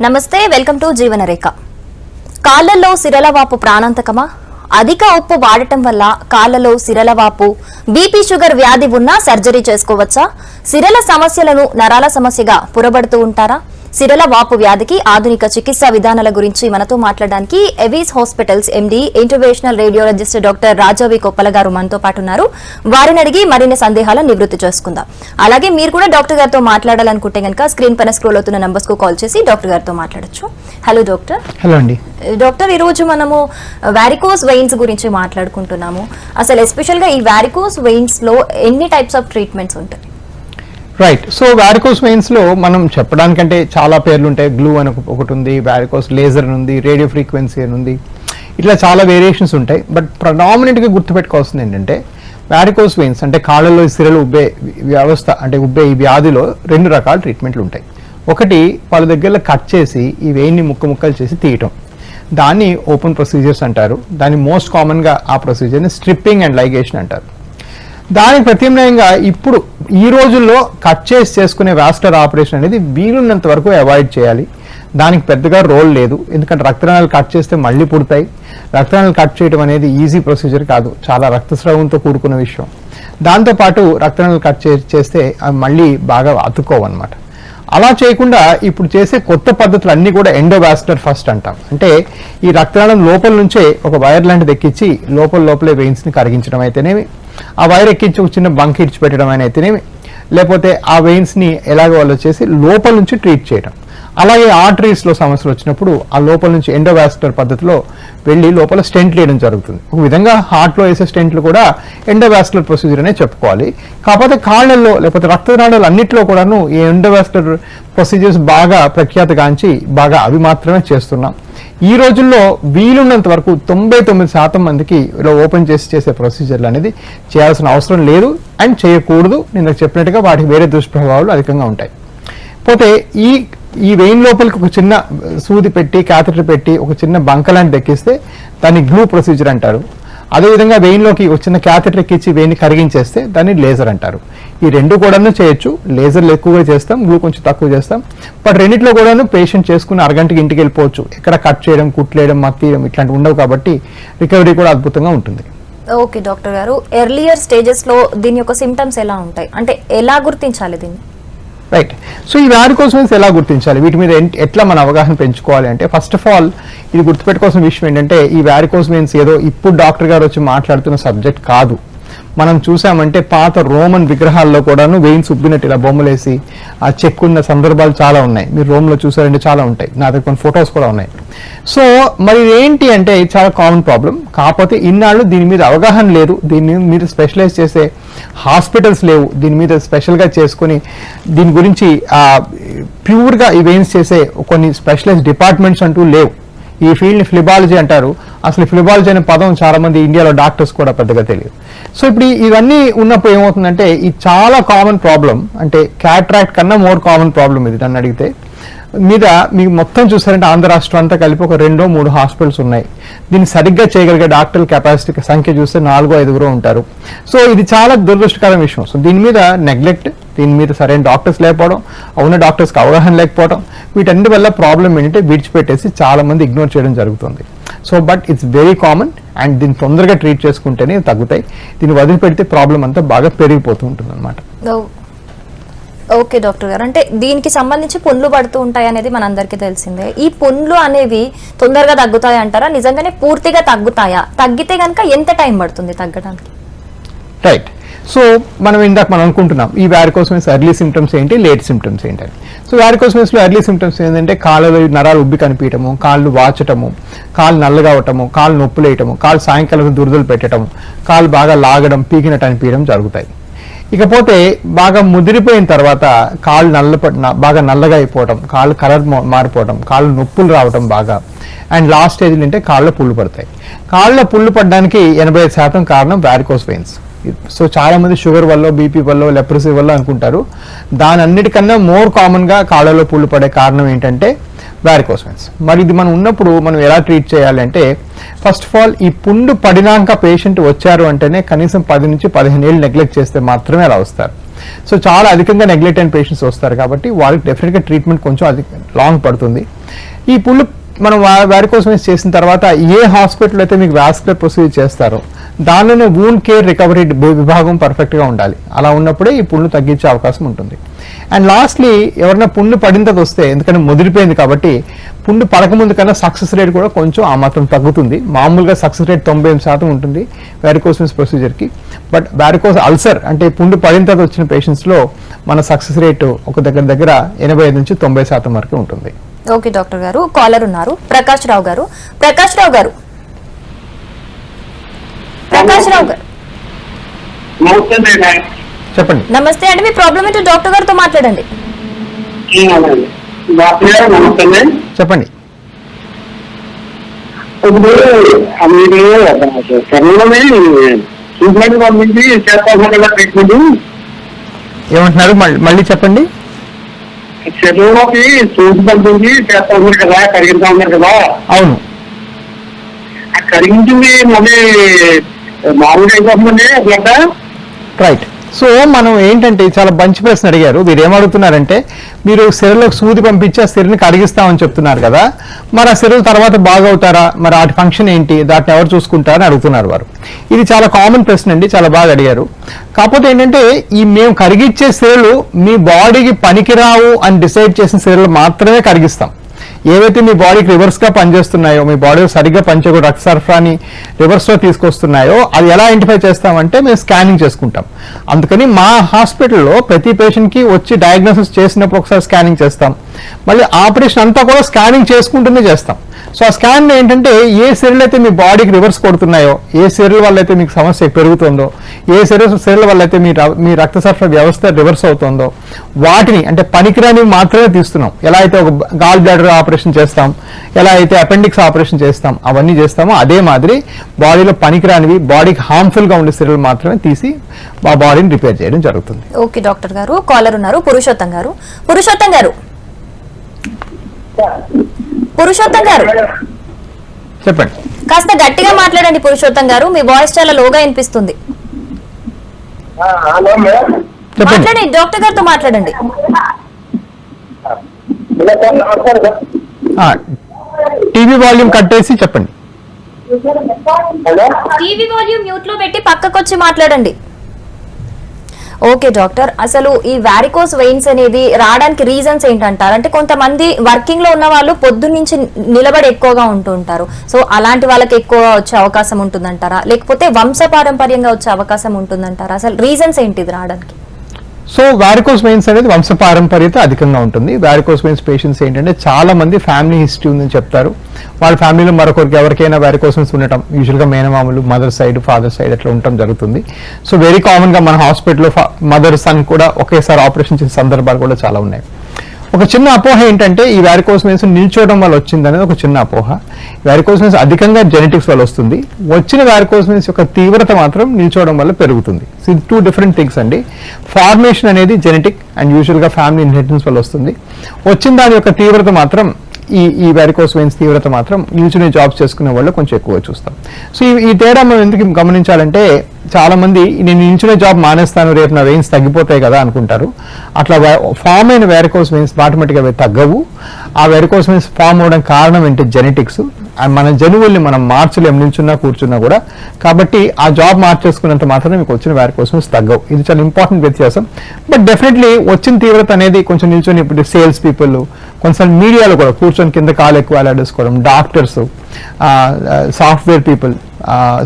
నమస్తే, welcome to జీవనరేఖ. కాళ్లలో సిరలవాపు ప్రాణాంతకమా? అధిక ఉప్పు వాడటం వల్ల కాళ్లలో సిరలవాపు, బీపీ షుగర్ వ్యాధి ఉన్నా సర్జరీ చేసుకోవచ్చా? సిరల సమస్యలను నరాల సమస్యగా పురబడుతూ ఉంటారా? సిరల వాపు వ్యాధికి ఆధునిక చికిత్సా విధానాల గురించి మనతో మాట్లాడడానికి Avis hospitals MD interventional radiologist doctor Rajavi Koppala గారు మనతో పాటు ఉన్నారు. వారిని అడిగి మరిన్ని సందేహాలను నివృత్తి చేసుకుందాం. అలాగే మీరు కూడా డాక్టర్ గారితో మాట్లాడాలనుకుంటే కనుక స్క్రీన్ పైన స్క్రోల్ అవుతున్న నంబర్స్ కు కాల్ చేసి డాక్టర్ గారితో మాట్లాడొచ్చు. Hello doctor. హలో అండి. డాక్టర్, ఈ రోజు మనము వారికోస్ వెయిన్స్ గురించి మాట్లాడుకుంటున్నాము. అసలు ఎస్పెషల్ గా ఈ వారికోస్ వెయిన్స్ లో ఎన్ని టైప్స్ ఆఫ్ ట్రీట్మెంట్స్ ఉంటాయి? రైట్. సో వారికోస్ వెయిన్స్ లో మనం చెప్పడానికంటే చాలా పేర్లు ఉంటాయి. గ్లూ అని ఒకటి ఉంది, వారికోస్ లేజర్ ఉంది, రేడియో ఫ్రీక్వెన్సీ అని ఉంది, ఇట్లా చాలా వేరియేషన్స్ ఉంటాయి. బట్ ప్రడామినెంట్గా గుర్తుపెట్టుకోవాల్సింది ఏంటంటే వారికోస్ వెయిన్స్ అంటే కాళ్ళలో సిరలు ఉబ్బే వ్యవస్థ అంటే ఉబ్బే ఈ వ్యాధిలో రెండు రకాల ట్రీట్మెంట్లు ఉంటాయి. ఒకటి వాళ్ళ దగ్గర కట్ చేసి ఈ వెయిన్ని ముక్కలు చేసి తీయటం, దాన్ని ఓపెన్ ప్రొసీజర్స్ అంటారు. దాన్ని మోస్ట్ కామన్గా ఆ ప్రొసీజర్ని స్ట్రిప్పింగ్ అండ్ లైగేషన్ అంటారు. దానికి ప్రత్యామ్నాయంగా ఇప్పుడు ఈ రోజుల్లో కట్ చేసి చేసుకునే వాస్కులర్ ఆపరేషన్ అనేది వీలున్నంత వరకు అవాయిడ్ చేయాలి. దానికి పెద్దగా రోల్ లేదు, ఎందుకంటే రక్తనాళాలు కట్ చేస్తే మళ్ళీ పుడతాయి. రక్తనాళాలు కట్ చేయడం అనేది ఈజీ ప్రొసీజర్ కాదు, చాలా రక్తస్రావంతో కూడుకున్న విషయం. దాంతోపాటు రక్తనాళాలు కట్ చేస్తే అవి మళ్ళీ బాగా అతుక్కోవన్నమాట. అలా చేయకుండా ఇప్పుడు చేసే కొత్త పద్ధతులు అన్నీ కూడా ఎండోవాస్కులర్ ఫస్ట్ అంటాం. అంటే ఈ రక్తనాళం లోపల నుంచే ఒక వైర్ లాంటిది ఎక్కించి లోపలే వెయిన్స్ని కరిగించడం అయితేనేమి, ఆ వైర్ ఎక్కించి ఒక చిన్న బంక్ ఇడిచిపెట్టడం అయితేనేమి, లేకపోతే ఆ వెయిన్స్ని ఎలాగో వాళ్ళు చేసి లోపల నుంచి ట్రీట్ చేయడం. అలాగే ఆర్టరీస్లో సమస్యలు వచ్చినప్పుడు ఆ లోపల నుంచి ఎండోవాస్కులర్ పద్ధతిలో వెళ్ళి లోపల స్టెంట్ వేయడం జరుగుతుంది. ఒక విధంగా హార్ట్లో వేసే స్టెంట్లు కూడా ఎండోవాస్కులర్ ప్రొసీజర్ అనే చెప్పుకోవాలి. కాకపోతే కాళ్ళల్లో లేకపోతే రక్తనాళాలు అన్నింటిలో కూడాను ఈ ఎండోవాస్కులర్ ప్రొసీజర్స్ బాగా ప్రఖ్యాతగాంచి బాగా అవి మాత్రమే చేస్తున్నాం. ఈ రోజుల్లో వీలున్నంత వరకు 99% మందికి ఇలా ఓపెన్ చేసే ప్రొసీజర్లు అనేది చేయాల్సిన అవసరం లేదు అండ్ చేయకూడదు. నేను చెప్పినట్టుగా వాటికి వేరే దుష్ప్రభావాలు అధికంగా ఉంటాయి. పోతే ఈ వెయిన్ లోపలికి ఒక చిన్న సూది పెట్టి క్యాథెటర్ పెట్టి ఒక చిన్న బంక లాంటిది ఎక్కిస్తే దాన్ని గ్లూ ప్రొసీజర్ అంటారు. అదేవిధంగా వెయిన్లోకి ఒక చిన్న క్యాథెటర్ ఎక్కించి వెయిన్ కరిగించేస్తే దాన్ని లేజర్ అంటారు. ఈ రెండు కూడాను చేయొచ్చు. లేజర్లు ఎక్కువగా చేస్తాం, గ్లూ కొంచెం తక్కువ చేస్తాం. బట్ రెండిట్లో కూడాను పేషెంట్ చేసుకుని అరగంటకి ఇంటికి వెళ్ళిపోవచ్చు. ఎక్కడ కట్ చేయడం, కుట్లేయడం, మత్తీయడం ఇట్లాంటివి ఉండవు కాబట్టి రికవరీ కూడా అద్భుతంగా ఉంటుంది. ఓకే డాక్టర్ గారు, ఎర్లియర్ స్టేజెస్ లో దీని యొక్క సిమ్టమ్స్ ఎలా ఉంటాయి, అంటే ఎలా గుర్తించాలి దీన్ని? రైట్. సో ఈ వారికోస్ వెయిన్స్ ఎలా గుర్తించాలి, వీటి మీద ఎట్లా మన అవగాహన పెంచుకోవాలి అంటే ఫస్ట్ ఆఫ్ ఆల్ ఇది గుర్తుపెట్టుకోవాల్సిన విషయం ఏంటంటే ఈ వారికోస్ వెయిన్స్ ఏదో ఇప్పుడు డాక్టర్ గారు వచ్చి మాట్లాడుతున్న సబ్జెక్ట్ కాదు. మనం చూసామంటే పాత రోమన్ విగ్రహాల్లో కూడాను వెయిన్స్ ఉబ్బినట్టు ఇలా బొమ్మలేసి ఆ చెక్కున్న సందర్భాలు చాలా ఉన్నాయి. మీరు రోమ్లో చూసారంటే చాలా ఉంటాయి. నా దగ్గర కొన్ని ఫొటోస్ కూడా ఉన్నాయి. సో మరి ఏంటి అంటే ఇది చాలా కామన్ ప్రాబ్లం. కాకపోతే ఇన్నాళ్ళు దీని మీద అవగాహన లేదు, దీని మీద స్పెషలైజ్ చేసే హాస్పిటల్స్ లేవు, దీని మీద స్పెషల్గా చేసుకొని దీని గురించి ప్యూర్గా ఈ వెయిన్స్ చేసే కొన్ని స్పెషలైజ్ డిపార్ట్మెంట్స్ అంటూ లేవు. ఈ ఫీల్డ్ని ఫ్లిబాలజీ అంటారు. అసలు ఫ్లిబాలజీ అనే పదం చాలా మంది ఇండియాలో డాక్టర్స్ కూడా పెద్దగా తెలియదు. సో ఇప్పుడు ఇవన్నీ ఉన్నప్పుడు ఏమవుతుందంటే ఇది చాలా కామన్ ప్రాబ్లం, అంటే క్యాట్రాక్ట్ కన్నా మోర్ కామన్ ప్రాబ్లం ఇది నన్ను అడిగితే. మీద మీకు మొత్తం చూసారంటే ఆంధ్ర రాష్ట్రం అంతా కలిపి ఒక 2-3 హాస్పిటల్స్ ఉన్నాయి. దీన్ని సరిగ్గా చేయగలిగే డాక్టర్ల కెపాసిటీ సంఖ్య చూస్తే 4-5 ఉంటారు. సో ఇది చాలా దురదృష్టకరమైన విషయం. సో దీని మీద నెగ్లెక్ట్, దీని మీద సరైన డాక్టర్స్ లేకపోవడం, ఉన్న డాక్టర్స్కి అవగాహన లేకపోవడం, వీటన్నిటి వల్ల ప్రాబ్లం ఏంటంటే విడిచిపెట్టేసి చాలా మంది ఇగ్నోర్ చేయడం జరుగుతుంది. So but it's very common and దీన్ని తొందరగా ట్రీట్ చేసుకుంటేనే తగ్గుతాయి. దీన్ని వదిలిపెడితే ప్రాబ్లం అంతా బాగా పెరిగిపోతూ ఉంటుంది అనమాట. ఓకే డాక్టర్ గారు, అంటే దీనికి సంబంధించి పుండ్లు పడుతూ ఉంటాయి అనేది మనందరికీ తెలిసిందే. ఈ పుండ్లు అనేవి తొందరగా తగ్గుతాయి అంటారా? నిజంగానే పూర్తిగా తగ్గుతాయా? తగ్గితే కనుక ఎంత టైం పడుతుంది తగ్గడానికి? రైట్. సో మనం అనుకుంటున్నాం ఈ వారికోస్ వెయిన్స్ ఎర్లీ సిమ్టమ్స్ ఏంటి, లేట్ సిమ్టమ్స్ ఏంటి. సో వారికోస్ వెయిన్స్లో ఎర్లీ సిమ్టమ్స్ ఏంటంటే కాళ్ళలో నరాలు ఉబ్బి కనిపించడము, కాళ్ళు వాచటము, కాళ్ళు నల్లగా అవటము, కాళ్ళు నొప్పులు వేయటము, కాళ్ళు సాయంకాలం దురదలు పెట్టడం, కాళ్ళు బాగా లాగడం, పీకినట్టు అనిపించడం జరుగుతాయి. ఇకపోతే బాగా ముదిరిపోయిన తర్వాత కాళ్ళు బాగా నల్లగా అయిపోవటం, కాళ్ళు కలర్ మారిపోవడం, కాళ్ళు నొప్పులు రావటం బాగా, అండ్ లాస్ట్ స్టేజ్లు అంటే కాళ్ళ పుళ్ళు పడతాయి. కాళ్ళ పుళ్ళు పడడానికి 85% కారణం వారికోస్ వెయిన్స్. సో చాలా మంది షుగర్ వల్ల, బీపీ వల్ల, లెప్రసీ వల్ల అనుకుంటారు. దాని అన్నిటికన్నా మోర్ కామన్గా కాళ్ళలో పుళ్ళు పడే కారణం ఏంటంటే వారికోస్ వెయిన్స్. మరి ఇది మనం ఉన్నప్పుడు మనం ఎలా ట్రీట్ చేయాలి అంటే ఫస్ట్ ఆఫ్ ఆల్ ఈ పుండు పడినాక పేషెంట్ వచ్చారు అంటేనే కనీసం 10 నుంచి 15 ఏళ్ళు నెగ్లెక్ట్ చేస్తే మాత్రమే అలా వస్తారు. సో చాలా అధికంగా నెగ్లెక్ట్ అయిన పేషెంట్స్ వస్తారు కాబట్టి వాళ్ళకి డెఫినెట్గా ట్రీట్మెంట్ కొంచెం లాంగ్ పడుతుంది. ఈ పుళ్ళు మనం వారికోస్ వెయిన్స్ చేసిన తర్వాత ఏ హాస్పిటల్ అయితే మీకు వాస్కులర్ ప్రొసీజర్ చేస్తారో దానిలోనే వూండ్ కేర్ రికవరీ విభాగం పర్ఫెక్ట్గా ఉండాలి. అలా ఉన్నప్పుడే ఈ పుండ్లు తగ్గించే అవకాశం ఉంటుంది. అండ్ లాస్ట్లీ ఎవరైనా పుండు పడిన తర్వాత వస్తే, ఎందుకంటే ముదిరిపోయింది కాబట్టి పుండు పడకముందు కన్నా సక్సెస్ రేట్ కూడా కొంచెం ఆ మాత్రం తగ్గుతుంది. మామూలుగా సక్సెస్ రేట్ 98% ఉంటుంది వారికోస్ వెయిన్స్ ప్రొసీజర్కి. బట్ వారికోస్ అల్సర్ అంటే పుండు పడిన తర్వాత వచ్చిన పేషెంట్స్లో మన సక్సెస్ రేటు ఒక దగ్గర 85 నుంచి 90% వరకు ఉంటుంది. ఓకే డాక్టర్ గారు, కాలర్ ఉన్నారు ప్రకాష్ రావు గారు. ప్రకాష్ రావు గారు చెప్పండి. నమస్తే అండి, మీ ప్రాబ్లం ఏంటో డాక్టర్ గారితో మాట్లాడండి. చెప్పండి. ఏమంటున్నారు మళ్ళీ చెప్పండి. శరీరంలోకి చూసి పంపించి చేస్తా ఉన్నారు కదా, కరిగిస్తా ఉన్నారు కదా. అవును, కరిగించింది మళ్ళీ మామూలుగా అయిపోతుందండి బ్లడ్. రైట్. సో మనం ఏంటంటే చాలా మంచి ప్రశ్న అడిగారు. మీరు ఏమడుగుతున్నారంటే మీరు సిరలోకి సూది పంపించి ఆ సిరని కడిగిస్తామని చెప్తున్నారు కదా, మరి ఆ సిరలు తర్వాత బాగవుతారా, మరి వాటి ఫంక్షన్ ఏంటి, దాన్ని ఎవరు చూసుకుంటారని అడుగుతున్నారు వారు. ఇది చాలా కామన్ ప్రశ్న అండి, చాలా బాగా అడిగారు. కాకపోతే ఏంటంటే ఈ మేము కరిగిచ్చే సిరలు మీ బాడీకి పనికిరావు అని డిసైడ్ చేసిన సిరలు మాత్రమే కరిగిస్తాం. ఏవైతే మీ బాడీకి రివర్స్గా పనిచేస్తున్నాయో, మీ బాడీలో సరిగ్గా పనిచేయకుండా రక్త సరఫరాని రివర్స్లో తీసుకొస్తున్నాయో అది ఎలా ఐడెంటిఫై చేస్తామంటే మేము స్కానింగ్ చేసుకుంటాం. అందుకని మా హాస్పిటల్లో ప్రతి పేషెంట్కి వచ్చి డయాగ్నోసిస్ చేసినప్పుడు ఒకసారి స్కానింగ్ చేస్తాం. మళ్ళీ ఆపరేషన్ అంతా కూడా స్కానింగ్ చేసుకుంటూనే చేస్తాం. సో ఆ స్కాన్ ఏంటంటే ఏ సెల్ అయితే మీ బాడీకి రివర్స్ కొడుతున్నాయో, ఏ సెల్ వల్ల అయితే మీకు సమస్య పెరుగుతుందో, ఏ సెల్ వల్ల అయితే మీ రక్త సరఫరా వ్యవస్థ రివర్స్ అవుతుందో వాటిని అంటే పనికిరాని మాత్రమే తీస్తున్నాం. ఎలా అయితే ఒక గాల్ బ్లాడర్ ఆపరేషన్ చేస్తాం, ఎలా అయితే అపెండిక్స్ ఆపరేషన్ చేస్తాం, అవన్నీ చేస్తామో అదే మాదిరి బాడీలో పనికిరానివి, బాడీకి హార్మ్ఫుల్ గా ఉండే సెల్ మాత్రమే తీసి మా బాడీని రిపేర్ చేయడం జరుగుతుంది. ఓకే డాక్టర్ గారు, కాలర్ ఉన్నారు పురుషోత్తం గారు. పురుషోత్తం గారు చెప్పండి. కాస్త గట్టిగా మాట్లాడండి పురుషోత్తం గారు, మీ వాయిస్ చాలా లోగా వినిపిస్తుంది. మాట్లాడండి, డాక్టర్ గారితో మాట్లాడండి. టీవీ వాల్యూమ్ కట్టేసి చెప్పండి. టీవీ వాల్యూమ్ మ్యూట్ లో పెట్టి పక్కకొచ్చి మాట్లాడండి. ఓకే డాక్టర్, అసలు ఈ వారికోస్ వెయిన్స్ అనేది రావడానికి రీజన్స్ ఏంటంటారు? అంటే కొంతమంది వర్కింగ్ లో ఉన్న వాళ్ళు పొద్దున్నుంచి నిలబడి ఎక్కువగా ఉంటుంటారు, సో అలాంటి వాళ్ళకి ఎక్కువ వచ్చే అవకాశం ఉంటుందంటారా, లేకపోతే వంశపారంపర్యంగా వచ్చే అవకాశం ఉంటుందంటారా? అసలు రీజన్స్ ఏంటి ఇది రావడానికి? సో వారికోస్ వెయిన్స్ అనేది వంశపారంపర్యత అధికంగా ఉంటుంది. వారికోస్ వెయిన్స్ పేషెంట్స్ ఏంటంటే చాలా మంది ఫ్యామిలీ హిస్టరీ ఉందని చెప్తారు. వాళ్ళ ఫ్యామిలీలో మరొకరికి ఎవరికైనా వారికోస్ వెయిన్స్ ఉండటం, యూజువల్గా మేనమామలు, మదర్ సైడ్, ఫాదర్ సైడ్ అట్లా ఉండటం జరుగుతుంది. సో వెరీ కామన్గా మన హాస్పిటల్లో మదర్ సన్ కూడా ఒకేసారి ఆపరేషన్ చేసే సందర్భాలు కూడా చాలా ఉన్నాయి. ఒక చిన్న అపోహ ఏంటంటే ఈ వారికోస్ వెయిన్స్ నిల్చోవడం వల్ల వచ్చింది అనేది ఒక చిన్న అపోహ. వారికోస్ వెయిన్స్ అధికంగా జెనెటిక్స్ వల్ల వస్తుంది. వచ్చిన వారికోస్ వెయిన్స్ యొక్క తీవ్రత మాత్రం నిల్చోవడం వల్ల పెరుగుతుంది. సో ఇది 2 డిఫరెంట్ థింగ్స్ అండి. ఫార్మేషన్ అనేది జెనెటిక్ అండ్ యూజువల్గా ఫ్యామిలీ ఇన్హెరిటెన్స్ వల్ల వస్తుంది. వచ్చిన దాని యొక్క తీవ్రత మాత్రం ఈ వారికోస్ వెయిన్స్ తీవ్రత మాత్రం నిల్చునే జాబ్స్ చేసుకునే వాళ్ళు కొంచెం ఎక్కువ చూస్తాం. సో ఈ తేడా మనం ఎందుకు గమనించాలంటే చాలా మంది నేను నిల్చునే జాబ్ మానేస్తాను, రేపు నా వెయిన్స్ తగ్గిపోతాయి కదా అనుకుంటారు. అట్లా ఫామ్ అయిన వారికోస్ వెయిన్స్ ఆటోమేటిక్గా అవి తగ్గవు. ఆ వారికోస్ వెయిన్స్ ఫామ్ అవడం కారణం ఏంటి? జెనెటిక్స్. మన జనువుల్ని మనం మార్చలేం నిల్చున్నా కూర్చున్నా కూడా. కాబట్టి ఆ జాబ్ మార్చేసుకున్నంత మాత్రమే మీకు వచ్చిన వారికోస్ వెయిన్స్ తగ్గవు. ఇది చాలా ఇంపార్టెంట్ వ్యత్యాసం. బట్ డెఫినెట్లీ వచ్చిన తీవ్రత అనేది కొంచెం నిల్చొని ఇప్పుడు సేల్స్ పీపుల్, కొంచెం మీడియాలో కూడా కూర్చొని కింద కాలు ఎక్కువ వేలాడేసుకోవడం, doctors, software people,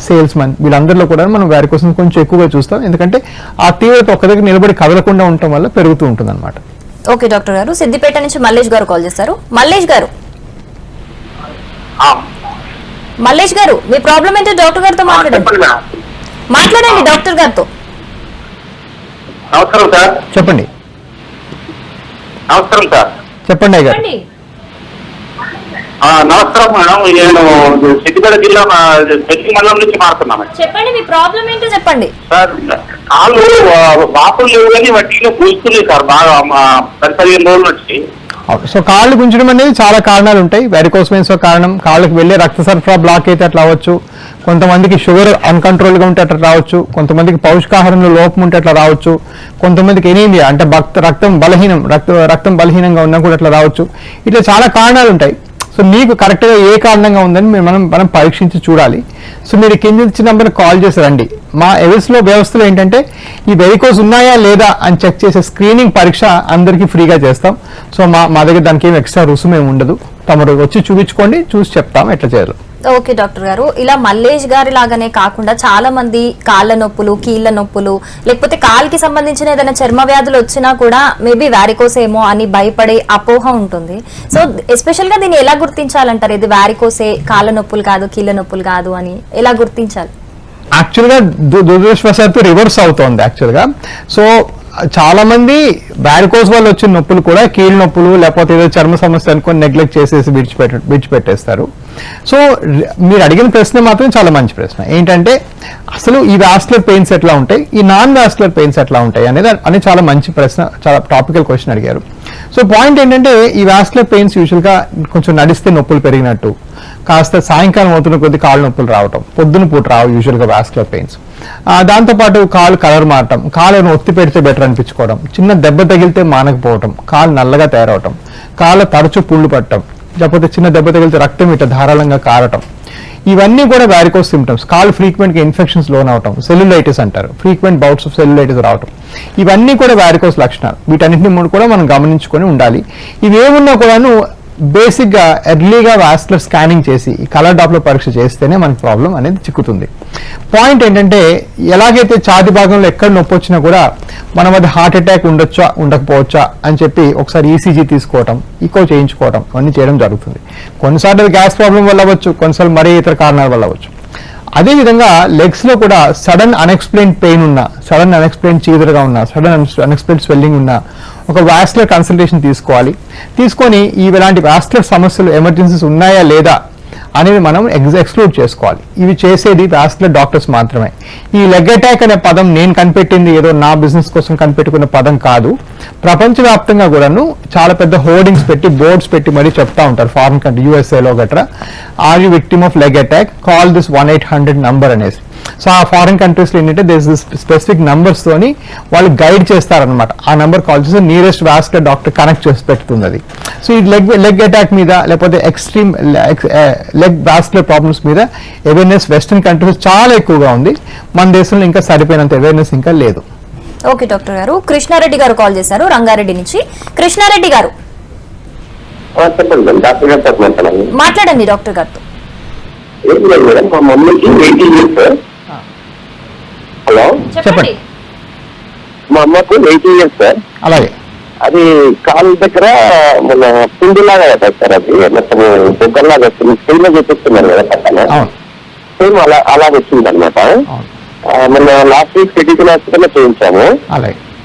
sales Mann, వీళ్ళందరిలో కూడా మనం వారికోస్ కొంచెం ఎక్కువగా చూస్తాం. ఎందుకంటే ఆ తీవ్రత ఒక్క దగ్గర నిలబడి కదలకుండా ఉండటం వల్ల పెరుగుతూ ఉంటుంది అనమాట. ఓకే డాక్టర్ గారు, సిద్దిపేట నుంచి మల్లేష్ గారు కాల్ చేస్తారు. మల్లేష్ గారు మీ ప్రాబ్లం ఏంటో డాక్టర్ గారితో మాట్లాడండి డాక్టర్ గారితో. నమస్కారం సార్. చెప్పండి. నమస్కారం సార్. చెప్పండి అయ్య గారు. నమస్కారం మేడం, నేను సిద్దిపేట జిల్లా మండలం నుంచి మాట్లాడుతున్నాను. చెప్పండి మీ ప్రాబ్లం ఏంటో చెప్పండి సార్. కాళ్ళు వాపులు లేవు కానీ వడ్డీలో పూస్తున్నాయి సార్ బాగా 10-15 రోజుల నుంచి. సో కాళ్ళు గుంజడం అనేది చాలా కారణాలు ఉంటాయి. వెరికోస్ వెయిన్స్ ఒక కారణం, కాళ్ళకి వెళ్ళే రక్త సరఫరా బ్లాక్ అయితే అట్లా అవ్వచ్చు, కొంతమందికి షుగర్ అన్కంట్రోల్గా ఉంటే అట్లా రావచ్చు, కొంతమందికి పౌష్టికాహారంలో లోపం ఉంటే అట్లా రావచ్చు, కొంతమందికి ఎనీమియా అంటే రక్తం బలహీనంగా ఉన్నా కూడా అట్లా రావచ్చు. ఇట్లా చాలా కారణాలు ఉంటాయి. సో మీకు కరెక్ట్గా ఏ కారణంగా ఉందని మనం పరీక్షించి చూడాలి. సో మీరు కింద ఇచ్చిన నెంబర్ కాల్ చేసి రండి. మా ఎవిస్లో వ్యవస్థలో ఏంటంటే ఈ వెరికోస్ ఉన్నాయా లేదా అని చెక్ చేసే స్క్రీనింగ్ పరీక్ష అందరికీ ఫ్రీగా చేస్తాం. సో మా దగ్గర దానికి ఏం ఎక్స్ట్రా రుసుము ఏమి ఉండదు. తమరు వచ్చి చూపించుకోండి, చూసి చెప్తాం ఎట్లా చేయాలి. ఓకే డాక్టర్ గారు, ఇలా మల్లేష్ గారి లాగానే కాకుండా చాలా మంది కాళ్ళ నొప్పులు, కీళ్ళ నొప్పులు, లేకపోతే కాలుకి సంబంధించిన ఏదైనా చర్మ వ్యాధులు వచ్చినా కూడా మేబీ వారికోస్ ఏమో అని భయపడే అపోహ ఉంటుంది. సో ఎస్పెషల్ గా దీన్ని ఎలా గుర్తించాలంటారు? ఇది వారికోసే, కాళ్ళ నొప్పులు కాదు, కీళ్ళ నొప్పులు కాదు అని ఎలా గుర్తించాలి? యాక్చువల్గా దురదృష్టవశాత్తు రివర్స్ అవుతోంది యాక్చువల్గా. సో చాలా మంది వారికోస్ వల్ల వచ్చిన నొప్పులు కూడా కీళ్ళ నొప్పులు లేకపోతే ఏదో చర్మ సమస్య అనుకొని నెగ్లెక్ట్ చేసేసి విడిచిపెట్టేస్తారు. సో మీరు అడిగిన ప్రశ్న మాత్రం చాలా మంచి ప్రశ్న. ఏంటంటే అసలు ఈ వాస్కులర్ పెయిన్స్ ఎట్లా ఉంటాయి, ఈ నాన్ వాస్కులర్ పెయిన్స్ ఎట్లా ఉంటాయి అనేది చాలా మంచి ప్రశ్న, చాలా టాపికల్ క్వశ్చన్ అడిగారు. సో పాయింట్ ఏంటంటే ఈ వాస్కులర్ పెయిన్స్ యూజువల్గా కొంచెం నడిస్తే నొప్పులు పెరిగినట్టు, కాస్త సాయంకాలం అవుతున్న కొద్ది కాళ్ళు నొప్పులు రావటం, పొద్దున పూట రావు యూజువల్గా వాస్కులర్ పెయిన్స్. దాంతోపాటు కాలు కలర్ మారటం, కాళ్ళను ఒత్తి పెడితే బెటర్ అనిపించుకోవడం, చిన్న దెబ్బ తగిలితే మానకపోవటం, కాలు నల్లగా తయారవటం, కాళ్ళ తరచు పుళ్ళు పట్టడం, లేకపోతే చిన్న దెబ్బ తగిలితే రక్తం ఇట్లా ధారాళంగా కారటం, ఇవన్నీ కూడా వారికోస్ సిమ్టమ్స్. కాళ్ళు ఫ్రీక్వెంట్గా ఇన్ఫెక్షన్స్ లోన్ అవటం, సెల్యులైటిస్ అంటారు, ఫ్రీక్వెంట్ బౌట్స్ ఆఫ్ సెల్యులైటిస్ రావటం, ఇవన్నీ కూడా వారికోస్ లక్షణాలు. వీటన్నింటినీ కూడా మనం గమనించుకొని ఉండాలి. ఇవేమున్నా కూడాను బేసిక్గా ఎర్లీగా వాస్కులర్ స్కానింగ్ చేసి కలర్ డాప్లర్ పరీక్ష చేస్తేనే మనకి ప్రాబ్లం అనేది చిక్కుతుంది. పాయింట్ ఏంటంటే ఎలాగైతే ఛాతి భాగంలో ఎక్కడ నొప్పి వచ్చినా కూడా మనం అది హార్ట్ అటాక్ ఉండొచ్చా ఉండకపోవచ్చా అని చెప్పి ఒకసారి ఈసీజీ తీసుకోవటం, ఈకో చేయించుకోవటం అవన్నీ చేయడం జరుగుతుంది. కొన్నిసార్లు అది గ్యాస్ ప్రాబ్లం వల్ల అవ్వచ్చు, కొన్నిసార్లు మరే ఇతర కారణాల వల్ల అవ్వచ్చు. అదేవిధంగా లెగ్స్లో కూడా సడన్ అన్ఎక్స్ప్లెయిన్ పెయిన్ ఉన్నా, సడన్ అన్ఎక్స్ప్లెయిన్ చీదరగా ఉన్నా, సడన్ అన్ఎక్స్ప్లెయిన్ స్వెల్లింగ్ ఉన్నా ఒక వాస్కులర్ కన్సల్టేషన్ తీసుకొని ఇలాంటి వాస్కులర్ సమస్యలు ఎమర్జెన్సీస్ ఉన్నాయా లేదా అనేది మనం ఎక్స్క్లూడ్ చేసుకోవాలి. ఇవి చేసేది వాస్కులర్ డాక్టర్స్ మాత్రమే. ఈ లెగ్ అటాక్ అనే పదం నేను కనిపెట్టింది, ఏదో నా బిజినెస్ కోసం కనిపెట్టుకున్న పదం కాదు. ప్రపంచవ్యాప్తంగా కూడాను చాలా పెద్ద హోర్డింగ్స్ పెట్టి, బోర్డ్స్ పెట్టి మరీ చెప్తా ఉంటారు ఫారిన్ కంట్రీ, యూఎస్ఏలో గట్రా, are you victim of leg attack, call this 1-800 number అనేసి. సో ఆ ఫారిన్ కంట్రీస్లో ఏంటంటే దిస్ స్పెసిఫిక్ నంబర్స్ తోని వాళ్ళు గైడ్ చేస్తారనమాట. ఆ నెంబర్ కాల్ చేసి నియరెస్ట్ వాస్కులర్ డాక్టర్ కనెక్ట్ చేసి పెడుతుంది అది. సో ఈ లెగ్ అటాక్ మీద లేకపోతే ఎక్స్ట్రీమ్ లెగ్ వాస్కులర్ ప్రాబ్లమ్స్ మీద అవేర్నెస్ వెస్టర్న్ కంట్రీస్ చాలా ఎక్కువగా ఉంది. మన దేశంలో ఇంకా సరిపోయినంత అవేర్నెస్ ఇంకా లేదు. ఓకే డాక్టర్ గారు, కృష్ణారెడ్డి గారు కాల్ చేశారు రంగారెడ్డి నుంచి. కృష్ణారెడ్డి గారు మాట్లాడండి డాక్టర్ గారితో. మా మమ్మీకి 80 years. హలో చెప్పండి. మా అమ్మకు 80 years సార్. అలాగే అది కాలు దగ్గర మన పిండిలాగా కదా సార్, అది మొత్తం బొగ్గల్లాగా వస్తుంది. స్క్రీన్ లో చూపిస్తున్నారు కదా పక్కన, సేమ్ అలా వచ్చింది అనమాట. మన లాస్ట్ వీక్ మెడికల్ హాస్పిటల్లో చేయించాము.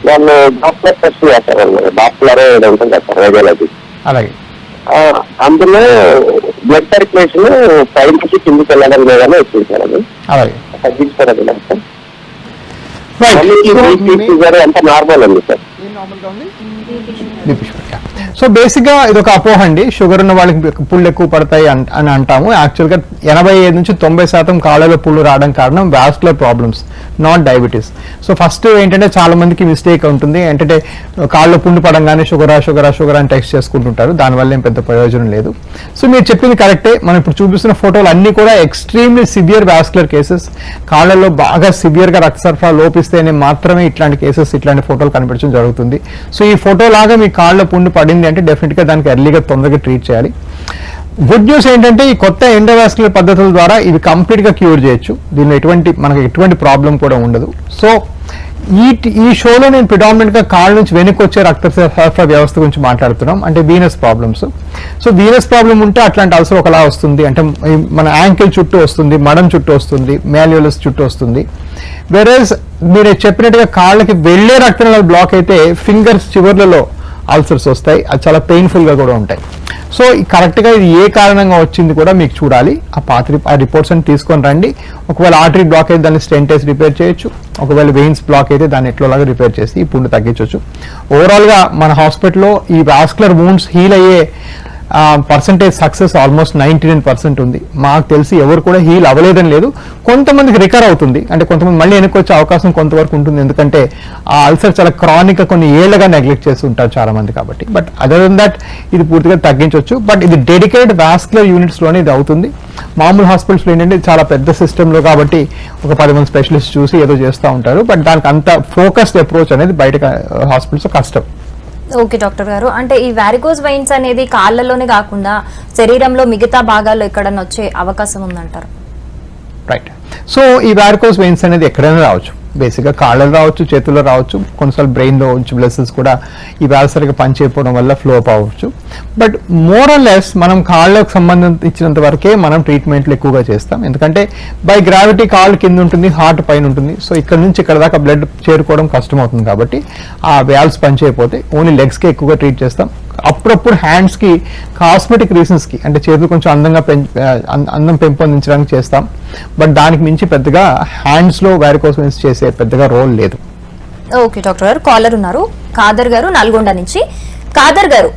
వాళ్ళు డాక్టర్ టెస్ట్ చేస్తారు అన్నమాట, డాక్టర్ ఏదో ఉంటుంది కదా సార్, రేడియాలజీ. అందులో బ్లడ్ సర్క్యులేషన్ పై నుంచి కిందికి వెళ్ళడం లేదని వచ్చింది సార్. అది తగ్గించారు అది సార్. అంత నార్మల్ ఉంది సార్. సో బేసిక్గా ఇది ఒక అపోహ అండి. షుగర్ ఉన్న వాళ్ళకి పుళ్ళు ఎక్కువ పడతాయి అని అంటాము. యాక్చువల్గా 85 నుంచి 90% కాళ్ళలో పుళ్ళు రావడం కారణం vascular problems, not diabetes. So first ఏంటంటే చాలా మందికి మిస్టేక్ ఉంటుంది, ఏంటంటే కాళ్ళలో పుండు పడంగానే షుగర్ అని టెస్ట్ చేసుకుంటుంటారు. దానివల్ల ఏం పెద్ద ప్రయోజనం లేదు. సో మీరు చెప్పింది కరెక్టే. మనం ఇప్పుడు చూపిస్తున్న ఫోటోలు అన్నీ కూడా ఎక్స్ట్రీమ్లీ సివియర్ వాస్కులర్ కేసెస్. కాళ్ళలో బాగా సివియర్గా రక్త సరఫరా లోపిస్తేనే మాత్రమే ఇట్లాంటి కేసెస్, ఇట్లాంటి ఫోటోలు కనిపించడం జరుగుతుంది. సో ఈ ఫోటో లాగా మీ కాళ్ళలో పుండు పడింది అంటే డెఫినెట్గా దానికి ఎర్లీగా తొందరగా ట్రీట్ చేయాలి. గుడ్ న్యూస్ ఏంటంటే ఈ కొత్త ఎండోవాస్కులర్ పద్ధతుల ద్వారా ఇవి కంప్లీట్గా క్యూర్ చేయొచ్చు. దీనిలో మనకి ఎటువంటి ప్రాబ్లం కూడా ఉండదు. సో ఈ షోలో నేను ప్రిడామినెంట్గా కాళ్ళ నుంచి వెనక్కి వచ్చే రక్త సరఫరా వ్యవస్థ గురించి మాట్లాడుతున్నాం, అంటే Venus problems. So Venus problem ఉంటే అట్లాంటి అల్సర్ ఒకలా వస్తుంది, అంటే మన యాంకిల్ చుట్టూ వస్తుంది, మడం చుట్టూ వస్తుంది, మాల్యులస్ చుట్టూ వస్తుంది. వెరస్ మీరు చెప్పినట్టుగా కాళ్ళకి వెళ్లే రక్తనాళాలు బ్లాక్ అయితే ఫింగర్స్ చివర్లలో అల్సర్స్ వస్తాయి, అది చాలా పెయిన్ఫుల్గా కూడా ఉంటాయి. సో కరెక్ట్గా ఇది ఏ కారణంగా వచ్చింది కూడా మీకు చూడాలి. ఆ రిపోర్ట్స్ అని తీసుకొని రండి. ఒకవేళ ఆర్టరీ బ్లాక్ అయితే దాన్ని స్టెంట్ వేసి రిపేర్ చేయొచ్చు, ఒకవేళ వెయిన్స్ బ్లాక్ అయితే దాన్ని ఎట్లోలాగా రిపేర్ చేసి ఈ పుండు తగ్గించవచ్చు. ఓవరాల్గా మన హాస్పిటల్లో ఈ వాస్కులర్ వూండ్స్ హీల్ అయ్యే పర్సంటేజ్ సక్సెస్ ఆల్మోస్ట్ 99% ఉంది. మాకు తెలిసి ఎవరు కూడా హీల్ అవ్వలేదని లేదు. కొంతమందికి రికవర్ అవుతుంది, అంటే కొంతమంది మళ్ళీ వెనక్కి వచ్చే అవకాశం కొంతవరకు ఉంటుంది, ఎందుకంటే ఆ అల్సర్ చాలా క్రానిక్గా కొన్ని ఏళ్లుగా నెగ్లెక్ట్ చేసి ఉంటారు చాలా మంది కాబట్టి. బట్ అదర్ దెన్ దట్ ఇది పూర్తిగా తగ్గించవచ్చు. బట్ ఇది డెడికేటెడ్ వాస్కులర్ యూనిట్స్లోనే ఇది అవుతుంది. మామూలు హాస్పిటల్స్లో ఏంటంటే చాలా పెద్ద సిస్టంలో కాబట్టి ఒక 10 మంది స్పెషలిస్ట్ చూసి ఏదో చేస్తూ ఉంటారు. బట్ దానికి అంత ఫోకస్డ్ అప్రోచ్ అనేది బయట హాస్పిటల్స్లో కష్టం. ఓకే డాక్టర్ గారు, అంటే ఈ వారికోస్ వెయిన్స్ అనేది కాళ్ళలోనే కాకుండా శరీరంలో మిగతా భాగాల్లో ఎక్కడన్నా వచ్చే అవకాశం ఉందంటారు? రైట్. సో ఈ వారికోస్ వెయిన్స్ అనేది ఎక్కడైనా రావచ్చు. బేసిక్గా కాళ్ళలో రావచ్చు, చేతుల్లో రావచ్చు, కొన్నిసార్లు బ్రెయిన్లో ఉంచి బ్లడ్ సెల్స్ కూడా ఈ వ్యాధి సరిగ్గా పనిచేయకపోవడం వల్ల ఫ్లో అప్ అవ్వచ్చు. బట్ మోర్ ఆర్ లెస్ మనం కాళ్ళకు సంబంధించినంత వరకే మనం ట్రీట్మెంట్లు ఎక్కువగా చేస్తాం, ఎందుకంటే బై గ్రావిటీ కాళ్ళు కింద ఉంటుంది, హార్ట్ పైన ఉంటుంది. సో ఇక్కడ నుంచి ఇక్కడ దాకా బ్లడ్ చేరుకోవడం కష్టమవుతుంది కాబట్టి ఆ వ్యాల్వ్స్ పనిచేయకపోతే ఓన్లీ లెగ్స్కే ఎక్కువగా ట్రీట్ చేస్తాం. అప్పుడప్పుడు హ్యాండ్స్కి కాస్మెటిక్ రీజన్స్కి, అంటే చేతులు కొంచెం అందం పెంపొందించడానికి చేస్తాం. బట్ దానికి మించి పెద్దగా హ్యాండ్స్లో వారికోస్ వెయిన్స్ చేసే పెద్దగా రోల్ లేదు. ఓకే డాక్టర్ గారు, కాలర్ ఉన్నారు ఖాదర్ గారు నల్గొండ నుంచి. ఖాదర్ గారు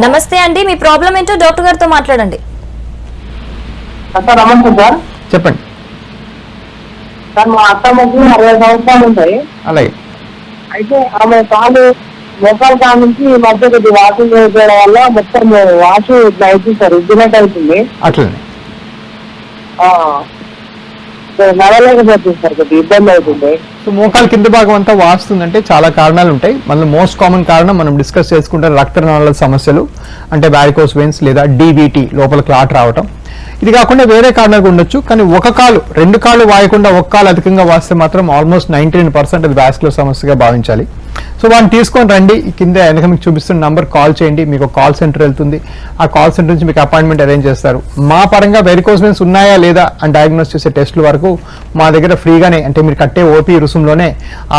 నమస్తే అండి, మీ ప్రాబ్లం ఏంటో డాక్టర్ గారితో మాట్లాడండి. నమస్తే సార్. చెప్పండి సార్, మా అత్తమ్మకి 60 సంవత్సరాలు ఉంటాయి. అలాగే. అయితే ఆమె కాలు మోకాలు కాడ నుంచి ఈ మధ్య కొద్ది వాకింగ్ చేయడం వల్ల మొత్తం వాష్ ఇట్లా అవుతుంది సార్, ఇగ్గినట్టు అవుతుంది. అట్లనే నడలేకపోతుంది సార్, కొద్దిగా ఇబ్బంది అవుతుంది. సో మోకాలు కింద భాగం అంతా వాస్తుందంటే చాలా కారణాలు ఉంటాయి. మళ్ళీ మోస్ట్ కామన్ కారణం మనం డిస్కస్ చేసుకుంటే రక్తనాళాల సమస్యలు, అంటే వారికోస్ వెయిన్స్ లేదా డీబీటీ, లోపల క్లాట్ రావటం. ఇది కాకుండా వేరే కారణాలు ఉండొచ్చు, కానీ ఒక కాలు 2 కాళ్ళు వాయకుండా ఒక కాలు అధికంగా వాస్తే మాత్రం ఆల్మోస్ట్ 99% అది వాస్కులర్ సమస్యగా భావించాలి. సో వాటిని తీసుకొని రండి. కింద వెనక మీకు చూపిస్తున్న నంబర్ కాల్ చేయండి, మీకు కాల్ సెంటర్ వెళ్తుంది. ఆ కాల్ సెంటర్ నుంచి మీకు అపాయింట్మెంట్ అరేంజ్ చేస్తారు. మా పరంగా వెరికోస్ వెయిన్స్ ఉన్నాయా లేదా అని డయాగ్నోస్ చేసే టెస్టుల వరకు మా దగ్గర ఫ్రీగానే, అంటే మీరు కట్టే ఓపీ రుసుంలోనే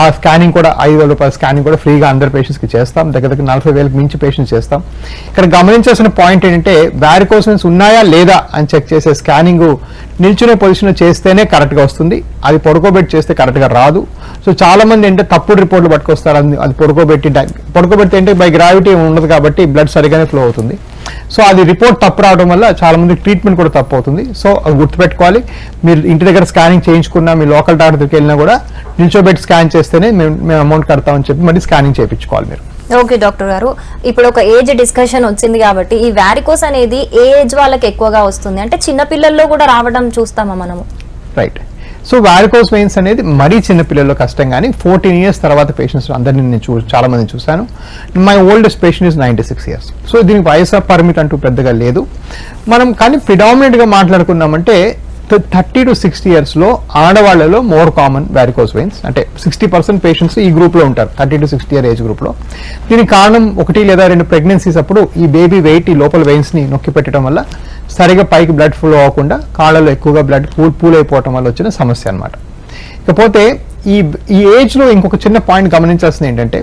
ఆ స్కానింగ్ కూడా 5,000 రూపాయల స్కానింగ్ కూడా ఫ్రీగా అందరు పేషెంట్స్కి చేస్తాం. దగ్గర 40,000కి మించి పేషెంట్స్ చేస్తాం. ఇక్కడ గమనించాల్సిన పాయింట్ ఏంటంటే వారికోస్ వెయిన్స్ ఉన్నాయా లేదా అని చెక్ చేసే స్కానింగ్ నిల్చునే పొజిషన్లో చేస్తేనే కరెక్ట్గా వస్తుంది, అది పడుకోబెట్టి చేస్తే కరెక్ట్గా రాదు. సో చాలా మంది అంటే తప్పుడు రిపోర్ట్లు పట్టుకొస్తారు. అది పడుకోబెడితే అంటే బై గ్రావిటీ ఉండదు కాబట్టి బ్లడ్ సరిగానే ఫ్లో అవుతుంది. సో అది రిపోర్ట్ తప్పు రావడం వల్ల చాలా మంది ట్రీట్మెంట్ కూడా తప్పు అవుతుంది. సో అది గుర్తుపెట్టుకోవాలి. మీరు ఇంటి దగ్గర స్కానింగ్ చేయించుకున్నా, మీ లోకల్ డాక్టర్ దగ్గరికి వెళ్ళినా కూడా నిల్చోబెట్టి స్కాన్ చేస్తేనే మేము అమౌంట్ కడతామని చెప్పి మళ్ళీ స్కానింగ్ చేయించుకోవాలి మీరు. ఓకే డాక్టర్ గారు, ఇప్పుడు ఒక ఏజ్ డిస్కషన్ వచ్చింది కాబట్టి ఈ వారికోస్ అనేది ఏ ఏజ్ వాళ్ళకి ఎక్కువగా వస్తుంది? అంటే చిన్న పిల్లల్లో కూడా రావడం చూస్తామా మనము? రైట్. సో వారికోస్ వెయిన్స్ అనేది మరీ చిన్నపిల్లల్లో కష్టం, కానీ 14 years తర్వాత పేషెంట్స్ అందరినీ నేను చాలా మంది చూశాను. My oldest patient is 96 years. So దీనికి వయసు పరిమితి అంటూ పెద్దగా లేదు. మనం కానీ ప్రిడామినెంట్గా మాట్లాడుకున్నామంటే 30 to 60 years ఆడవాళ్లలో మోర్ కామన్ వారికోస్ వెయిన్స్, అంటే 60% పేషెంట్స్ ఈ గ్రూప్లో ఉంటారు, 30 to 60 year ఏజ్ గ్రూప్లో. దీనికి కారణం 1 లేదా 2 ప్రెగ్నెన్సీస్ అప్పుడు ఈ బేబీ వెయిట్ ఈ లోపల వెయిన్స్ని నొక్కి పెట్టడం వల్ల సరిగా పైకి బ్లడ్ ఫ్లో అవ్వకుండా కాళ్ళలో ఎక్కువగా బ్లడ్ పూల్ అయిపోవటం వల్ల వచ్చిన సమస్య అనమాట. ఇకపోతే ఈ ఏజ్లో ఇంకొక చిన్న పాయింట్ గమనించాల్సింది ఏంటంటే,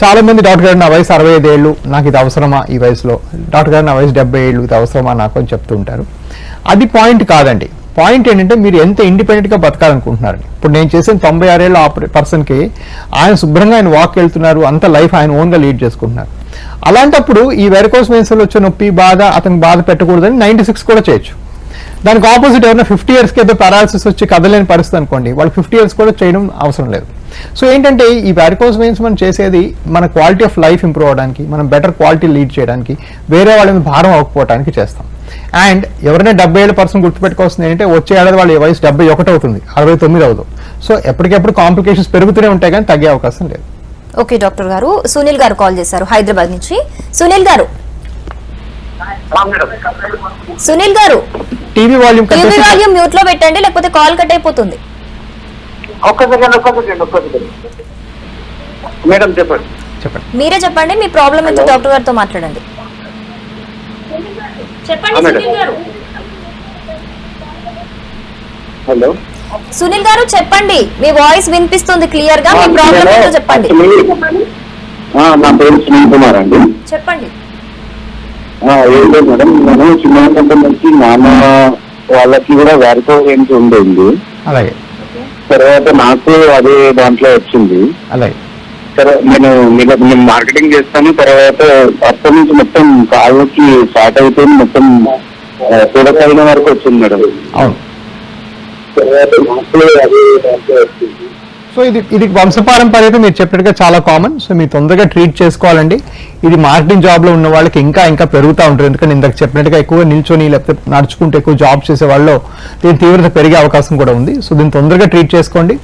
చాలా మంది డాక్టర్ గారు నా వయసు 65 ఏళ్ళు, నాకు ఇది అవసరమా ఈ వయసులో, డాక్టర్ గారు నా వయసు 70 ఏళ్ళు, ఇది అవసరమా నాకు అని చెప్తూ ఉంటారు. అది పాయింట్ కాదండి. పాయింట్ ఏంటంటే మీరు ఎంత ఇండిపెండెంట్గా బతకాలనుకుంటున్నారు. ఇప్పుడు నేను చేసిన 96 ఏళ్ళ పర్సన్కి ఆయన శుభ్రంగా ఆయన వాక్ వెళ్తున్నారు, అంత లైఫ్ ఆయన ఓన్గా లీడ్ చేసుకుంటున్నారు. అలాంటప్పుడు ఈ వెరికోస్ వెయిన్స్లో వచ్చే నొప్పి బాధ అతనికి బాధ పెట్టకూడదని 96 కూడా చేయొచ్చు. దానికి ఆపోజిట్ ఎవరైనా 50 yearsకి ఏదో పారాలసిస్ వచ్చి కదలేని పరిస్థితి అనుకోండి, వాళ్ళు 50 years కూడా చేయడం అవసరం లేదు. సో ఏంటంటే ఈ వారికోస్ వెయిన్స్ మనం చేసేది మన క్వాలిటీ ఆఫ్ లైఫ్ ఇంప్రూవ్ అవడానికి, మనం బెటర్ క్వాలిటీ లీడ్ చేయడానికి, వేరే వాళ్ళ మీద భారం అవ్వకపోవడానికి చేస్తాం. అండ్ ఎవరైనా 70 ఏళ్ళ పర్సన్ గుర్తుపెట్టుకోవాల్సింది ఏంటంటే, వచ్చే ఏడాది వాళ్ళ వయసు 71 అవుతుంది, 69 అవుతుంది. సో ఎప్పటికెప్పుడు కాంప్లికేషన్స్ పెరుగుతూనే ఉంటాయి కానీ తగ్గే అవకాశం లేదు. ఓకే డాక్టర్ గారు, సునీల్ గారు కాల్ చేశారు హైదరాబాద్ నుంచి. సునీల్ గారు టీవీ వాల్యూమ్ మ్యూట్ లో పెట్టండి, లేకపోతే కాల్ కట్ అయిపోతుంది. మేడం చెప్పండి. మీరే చెప్పండి, మీ ప్రాబ్లం ఏంటో డాక్టర్ గారితో మాట్లాడండి. చెప్పండి సునీల్ గారు. హలో సునీల్ గారు చెప్పండి, మీ వాయిస్ వినిపిస్తుంది క్లియర్ గా, మీ ప్రాబ్లం ఏంటో చెప్పండి. నా పేరు సునీల్ కుమార్ అండి. చెప్పండి. ఏం లేదు మేడం, నేను చిన్నప్పటి నుంచి నాన్న వాళ్ళకి కూడా వ్యారికోస్ ఉండేది. అలాగే తర్వాత నాకు అదే దాంట్లో వచ్చింది. అలాగే సరే నేను మార్కెటింగ్ చేస్తాను. తర్వాత అప్పటి నుంచి మొత్తం కాళ్ళకి స్టార్ట్ అయిపోయింది, మొత్తం తొడకైన వరకు వచ్చింది మేడం. అవును. తర్వాత నాకు అదే దాంట్లో వచ్చింది. సో ఇది వంశపారంపర్యత మీరు చెప్పినట్టుగా చాలా కామన్. సో మీరు తొందరగా ట్రీట్ చేసుకోవాలండి. ఇది మార్కెటింగ్ జాబ్లో ఉన్న వాళ్ళకి ఇంకా పెరుగుతూ ఉంటుంది. ఎందుకంటే ఇందాక చెప్పినట్టుగా ఎక్కువగా నిల్చొని లేకపోతే నడుచుకుంటూ ఎక్కువ జాబ్ చేసే వాళ్ళు దీని తీవ్రత పెరిగే అవకాశం కూడా ఉంది. సో దీన్ని తొందరగా ట్రీట్ చేసుకోండి.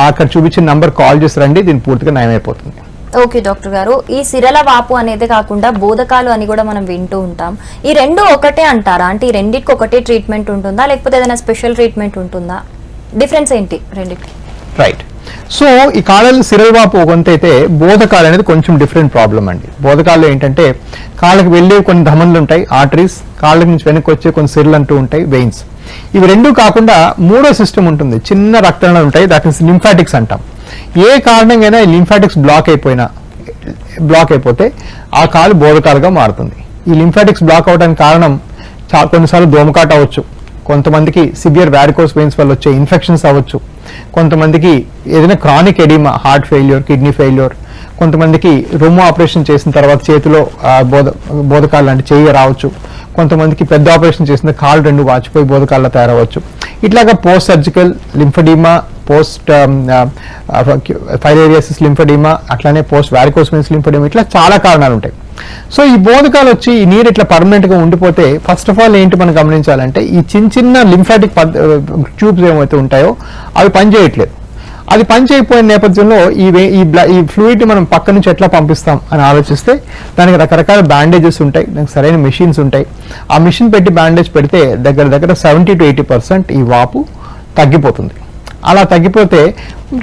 అక్కడ చూపించిన నంబర్ కాల్ చేసి రండి, దీన్ని పూర్తిగా నయమైపోతుంది. ఓకే డాక్టర్ గారు, ఈ సిరల వాపు అనేది కాకుండా బోధకాలు అని కూడా మనం వింటూ ఉంటాం. ఈ రెండు ఒకటే అంటారా? అంటే ఈ రెండింటికి ఒకటే ట్రీట్మెంట్ ఉంటుందా, లేకపోతే ఏదైనా స్పెషల్ ట్రీట్మెంట్ ఉంటుందా? డిఫరెన్స్ ఏంటి రెండింటికి? రైట్. సో ఈ కాళ్ళలో సిరల వాపు కొంత అయితే బోధకాలు అనేది కొంచెం డిఫరెంట్ ప్రాబ్లం అండి. బోధకాల్లో ఏంటంటే కాళ్ళకి వెళ్ళే కొన్ని ధమనులు ఉంటాయి, ఆర్టరీస్, కాళ్ళకి నుంచి వెనక్కి వచ్చే కొన్ని సిరలు అంటూ ఉంటాయి, వెయిన్స్. ఇవి రెండూ కాకుండా మూడో సిస్టమ్ ఉంటుంది, చిన్న రక్తనాళాలు ఉంటాయి, దట్ ఈస్ లింఫాటిక్స్ అంటాం. ఏ కారణంగా ఈ లింఫాటిక్స్ బ్లాక్ అయిపోతే ఆ కాలు బోధకాలుగా మారుతుంది. ఈ లింఫాటిక్స్ బ్లాక్ అవడానికి కారణం కొన్నిసార్లు దోమకాట అవ్వచ్చు, కొంతమందికి సివియర్ వ్యారికోస్ వెయిన్స్ వల్ల వచ్చే ఇన్ఫెక్షన్స్ అవ్వచ్చు, కొంతమందికి ఏదైనా chronic oedema, heart failure, kidney failure, కొంతమందికి రొమ్ము ఆపరేషన్ చేసిన తర్వాత చేతిలో బోధకాలు లాంటి చెయ్యి రావచ్చు, కొంతమందికి పెద్ద ఆపరేషన్ చేసిన కాళ్ళు రెండు వాచిపోయి బోధకాల్లో తయారవచ్చు. ఇట్లాగా పోస్ట్ సర్జికల్ లింఫడీమా, పోస్ట్ ఫైలేరియాసిస్ లింఫడీమా, అట్లానే పోస్ట్ వ్యారికోస్ వెయిన్స్ లింఫడీమా, ఇట్లా చాలా కారణాలు ఉంటాయి. సో ఈ బోధకాలు వచ్చి ఈ నీరు ఇట్లా పర్మనెంట్ గా ఉండిపోతే ఫస్ట్ ఆఫ్ ఆల్ ఏంటి మనం గమనించాలంటే ఈ చిన్న లింఫాటిక్ ట్యూబ్స్ ఏమైతే ఉంటాయో అవి పనిచేయట్లేదు. అది పనిచేయకపోయిన నేపథ్యంలో ఈ ఫ్లూయిడ్ మనం పక్క నుంచి ఎట్లా పంపిస్తాం అని ఆలోచిస్తే దానికి రకరకాల బ్యాండేజెస్ ఉంటాయి, దానికి సరైన మెషిన్స్ ఉంటాయి. ఆ మెషిన్ పెట్టి బ్యాండేజ్ పెడితే దగ్గర 70 to 80% ఈ వాపు తగ్గిపోతుంది. అలా తగ్గిపోతే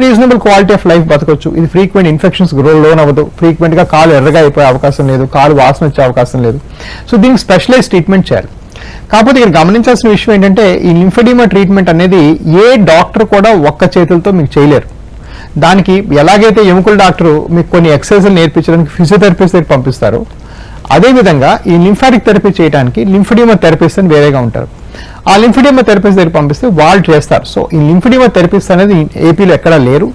రీజనబుల్ క్వాలిటీ ఆఫ్ లైఫ్ బతకొచ్చు. ఇది ఫ్రీక్వెంట్ ఇన్ఫెక్షన్స్ లోన్ అవ్వదు, ఫ్రీక్వెంట్ గా కాలు ఎర్రగా అయిపోయే అవకాశం లేదు, కాలు వాసన వచ్చే అవకాశం లేదు. సో దీనికి స్పెషలైజ్ ట్రీట్మెంట్ చేయాలి. కాకపోతే ఇక్కడ గమనించాల్సిన విషయం ఏంటంటే ఈ లింఫెడిమా ట్రీట్మెంట్ అనేది ఏ డాక్టర్ కూడా ఒక్క చేతులతో మీకు చేయలేరు. దానికి ఎలాగైతే ఎముకల డాక్టర్ మీకు కొన్ని ఎక్సర్సైజులు నేర్పించడానికి ఫిజియోథెరపిస్ట్ దగ్గర పంపిస్తారు, అదేవిధంగా ఈ లింఫాటిక్ థెరపీ చేయడానికి లింఫెడిమా థెరపిస్ట్ అని వేరేగా ఉంటారు. ఆ లింఫెడిమా థెరపిస్ట్ దగ్గర పంపిస్తే వాళ్ళు చేస్తారు. సో ఈ లింఫెడిమా థెరపిస్ట్ అనేది ఏపీలో ఎక్కడా లేరు.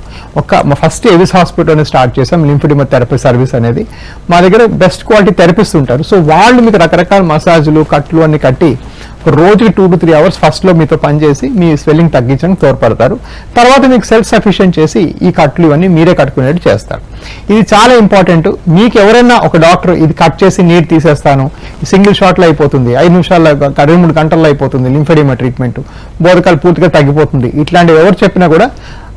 ఫస్ట్ ఎవిస్ హాస్పిటల్ స్టార్ట్ చేసాం లింఫెడిమా థెరపీ సర్వీస్ అనేది. మా దగ్గర బెస్ట్ క్వాలిటీ థెరపిస్ట్ ఉంటారు. సో వాళ్ళు మీకు రకరకాల మసాజులు, కట్లు అన్ని కట్టి రోజుకి 2 to 3 hours ఫస్ట్ లో మీతో పనిచేసి మీ స్వెల్లింగ్ తగ్గించడానికి తోడ్పడతారు. తర్వాత మీకు సెల్ఫ్ సఫిషియెంట్ చేసి ఈ కట్లు ఇవన్నీ మీరే కట్టుకునేట్టు చేస్తారు. ఇది చాలా ఇంపార్టెంట్. మీకు ఎవరైనా ఒక డాక్టర్ ఇది కట్ చేసి నీరు తీసేస్తాను, సింగిల్ షాట్ లో అయిపోతుంది, 5 నిమిషాల్లో 23 గంటల్లో అయిపోతుంది లింఫెడిమా ట్రీట్మెంట్, బోధకాలు పూర్తిగా తగ్గిపోతుంది, ఇట్లాంటివి ఎవరు చెప్పినా కూడా